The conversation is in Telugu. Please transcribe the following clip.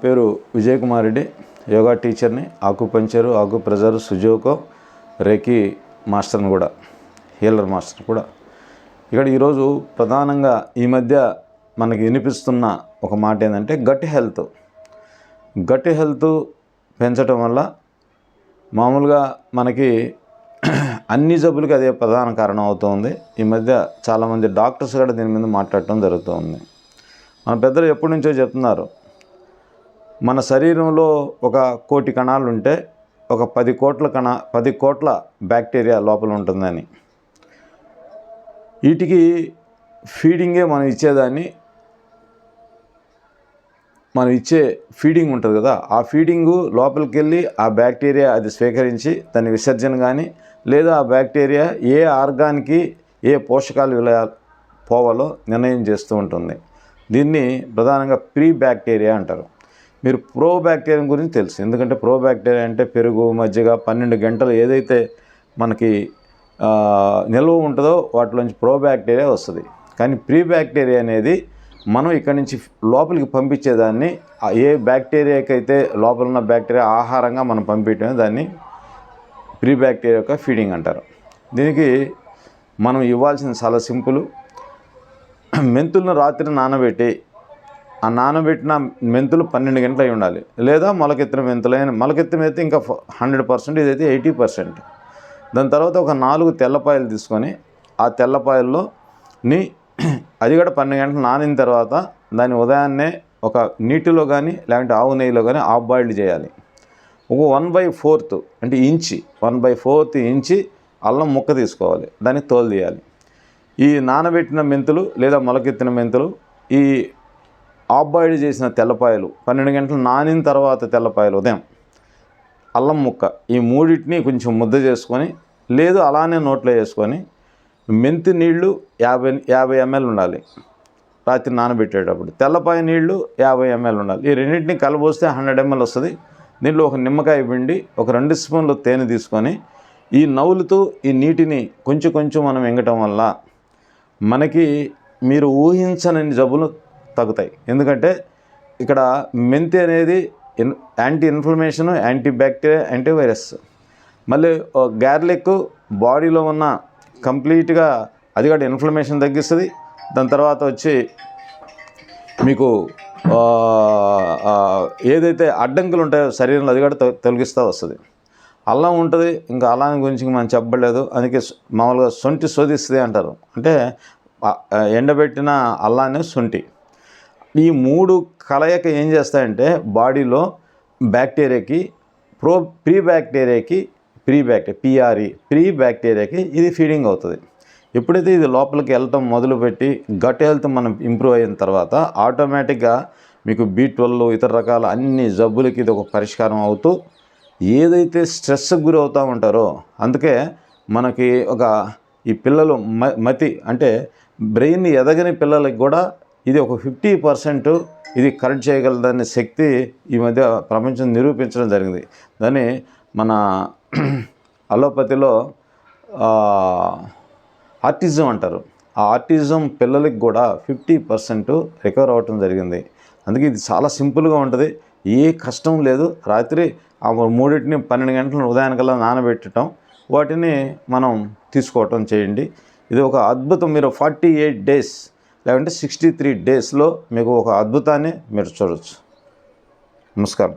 పేరు విజయ్ కుమార్ రెడ్డి, యోగా టీచర్ని, ఆకుపంచరు, ఆకుప్రెజర్, సుజోకో, రేకి మాస్టర్ని కూడా, హీలర్ మాస్టర్ కూడా. ఇక్కడ ఈరోజు ప్రధానంగా ఈ మధ్య మనకి వినిపిస్తున్న ఒక మాట ఏంటంటే గట్ హెల్త్ పెంచడం వల్ల మామూలుగా మనకి అన్ని జబ్బులకి అదే ప్రధాన కారణం అవుతుంది. ఈ మధ్య చాలామంది డాక్టర్స్ కూడా దీని మీద మాట్లాడటం జరుగుతుంది. మన పెద్దలు ఎప్పటి నుంచో చెప్తున్నారు, మన శరీరంలో 1,00,00,000 కణాలు ఉంటే ఒక 10 కోట్ల బ్యాక్టీరియా లోపల ఉంటుందని. వీటికి ఫీడింగే మనం ఇచ్చే ఫీడింగ్ ఉంటుంది కదా, ఆ ఫీడింగు లోపలికి వెళ్ళి ఆ బ్యాక్టీరియా అది స్వీకరించి దాని విసర్జన కానీ, లేదా ఆ బ్యాక్టీరియా ఏ ఆర్గాన్కి ఏ పోషకాలు పోవాలో నిర్ణయం చేస్తూ ఉంటుంది. దీన్ని ప్రధానంగా ప్రీ బ్యాక్టీరియా అంటారు. మీరు ప్రో బ్యాక్టీరియా గురించి తెలుసు, ఎందుకంటే ప్రో బ్యాక్టీరియా అంటే పెరుగు, మజ్జిగ 12 గంటలు ఏదైతే మనకి నిల్వ ఉంటుందో వాటిలోంచి ప్రో బ్యాక్టీరియా వస్తుంది. కానీ ప్రీ బ్యాక్టీరియా అనేది మనం ఇక్కడి నుంచి లోపలికి పంపించేదాన్ని, ఏ బ్యాక్టీరియాకి అయితే లోపల ఉన్న బ్యాక్టీరియా ఆహారంగా మనం పంపించడం దాన్ని ప్రీ బ్యాక్టీరియా యొక్క ఫీడింగ్ అంటారు. దీనికి మనం ఇవ్వాల్సింది చాలా సింపుల్. మెంతులను రాత్రి నానబెట్టి, ఆ నానబెట్టిన మెంతులు 12 గంటలు అయి ఉండాలి, లేదా మొలకెత్తిన మెంతులైన, మొలకెత్తిన అయితే ఇంకా 100%, ఇదైతే 80%. దాని తర్వాత ఒక 4 తెల్లపాయలు తీసుకొని ఆ తెల్లపాయల్లోని అది కూడా 12 గంటలు నానిన తర్వాత దాన్ని ఉదయాన్నే ఒక నీటిలో కానీ లేదంటే ఆవు నెయ్యిలో కానీ హాఫ్ బాయిల్డ్ చేయాలి. ఒక 1/4 అంటే 1/4 ఇంచి అల్లం ముక్క తీసుకోవాలి, దాన్ని తోలు తీయాలి. ఈ నానబెట్టిన మెంతులు లేదా మొలకెత్తిన మెంతులు, ఈ హాఫ్ బాయిల్డ్ చేసిన తెల్లపాయలు, 12 గంటలు నానిన తర్వాత తెల్లపాయలు, ఉదయం అల్లం ముక్క, ఈ మూడింటిని కొంచెం ముద్ద చేసుకొని, లేదు అలానే నోట్లో వేసుకొని, మెంతి నీళ్లు 50 ml ఉండాలి రాత్రి నానబెట్టేటప్పుడు, తెల్లపాయ నీళ్లు 50 ml ఉండాలి. ఈ రెండింటిని కలబోస్తే 100 ml వస్తుంది. దీంట్లో ఒక నిమ్మకాయ పిండి, ఒక 2 స్పూన్లు తేనె తీసుకొని ఈ నవ్వులతో ఈ నీటిని కొంచెం మనం ఎంగటం వల్ల మనకి మీరు ఊహించని జబ్బులు తగ్గుతాయి. ఎందుకంటే ఇక్కడ మెంతి అనేది anti inflammation, anti bacteria, antivirus. మళ్ళీ గార్లిక్ బాడీలో ఉన్న కంప్లీట్గా అది కూడా ఇన్ఫ్లమేషన్ తగ్గిస్తుంది. దాని తర్వాత వచ్చి మీకు ఏదైతే అడ్డంకులు ఉంటాయో శరీరంలో అది కూడా తొలగిస్తూ వస్తుంది. అల్లం ఉంటుంది, ఇంకా అల్లం గురించి మనం చెప్పలేదు. అందుకే మామూలుగా సొంటి శోధిస్తుంది అంటారు, అంటే ఎండబెట్టిన అల్లాన్ని సొంటి. ఈ 3 కలయిక ఏం చేస్తాయంటే బాడీలో బ్యాక్టీరియాకి ప్రీ బ్యాక్టీరియాకి ఇది ఫీడింగ్ అవుతుంది. ఎప్పుడైతే ఇది లోపలికి వెళ్ళటం మొదలుపెట్టి గట్ హెల్త్ మనం ఇంప్రూవ్ అయిన తర్వాత ఆటోమేటిక్గా మీకు B12 ఇతర రకాల అన్ని జబ్బులకి ఇది ఒక పరిష్కారం అవుతూ, ఏదైతే స్ట్రెస్కి గురి అవుతూ ఉంటారో, అందుకే మనకి ఈ పిల్లలు మతి అంటే బ్రెయిన్ ఎదగని పిల్లలకి కూడా ఇది ఒక 50% ఇది కరెక్ట్ చేయగలదనే శక్తి ఈ మధ్య ప్రపంచం నిరూపించడం జరిగింది. దాన్ని మన అలోపతిలో ఆటిజం అంటారు. ఆ ఆటిజం పిల్లలకి కూడా 50% రికవర్ అవ్వటం జరిగింది. అందుకే ఇది చాలా సింపుల్గా ఉంటుంది, ఏ కష్టం లేదు. రాత్రి ఆ 3 12 గంటలు ఉదయానికల్లా నానబెట్టడం, వాటిని మనం తీసుకోవటం చేయండి. ఇది ఒక అద్భుతం. మీరు 48 డేస్ లేదంటే 63 డేస్లో మీకు ఒక అద్భుతాన్ని మీరు చూడవచ్చు. నమస్కారం.